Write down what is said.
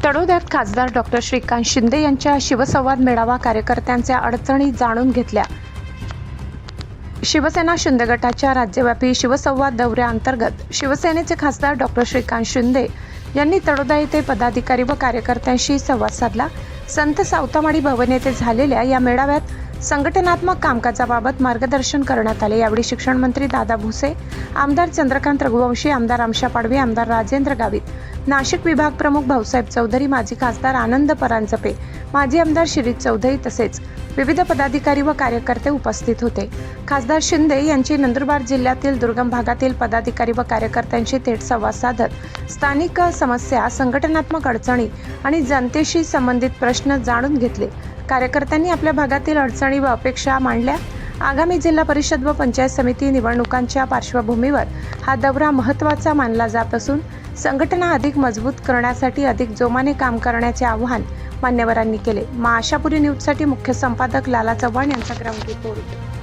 तळोद्यात खासदार डॉक्टर श्रीकांत शिंदे यांच्या शिवसंवाद मेळावा कार्यकर्त्यांच्या अडचणी जाणून घेतल्या। शिवसेना शिंदे गटाच्या राज्यव्यापी शिवसंवाद दौऱ्याअंतर्गत शिवसेनेचे खासदार डॉक्टर श्रीकांत शिंदे यांनी तळोदा येथे पदाधिकारी व कार्यकर्त्यांशी संवाद साधला। संत सावतामाळी भवन येथे झालेल्या या मेळाव्यात संघटनात्मक कामकाजाबाबत मार्गदर्शन करण्यात आले। यावेळी शिक्षण मंत्री दादा भुसे, आमदार चंद्रकांत रघुवंशी, आमदार आमशा पाडवी, आमदार राजेंद्र गावित, नाशिक विभाग प्रमुख भाऊसाहेब चौधरी, माजी खासदार आनंद परांजपे, माजी आमदार शिरीष चौधरी तसेच विविध पदाधिकारी व कार्यकर्ते उपस्थित होते। खासदार शिंदे यांची नंदुरबार जिल्ह्यातील दुर्गम भागातील पदाधिकारी व कार्यकर्त्यांशी थेट संवाद साधत स्थानिक समस्या, संघटनात्मक अडचणी आणि जनतेशी संबंधित प्रश्न जाणून घेतले। कार्यकर्त्यांनी आपल्या भागातील अडचणी व अपेक्षा मांडल्या। आगामी जिल्हा परिषद व पंचायत समिती निवडणुकांच्या पार्श्वभूमीवर हा दौरा महत्त्वाचा मानला जात असून संघटना अधिक मजबूत करण्यासाठी अधिक जोमाने काम करण्याचे आवाहन मान्यवरांनी केले। आशापुरी न्यूजसाठी मुख्य संपादक लाला चव्हाण यांचा ग्राउंड रिपोर्ट।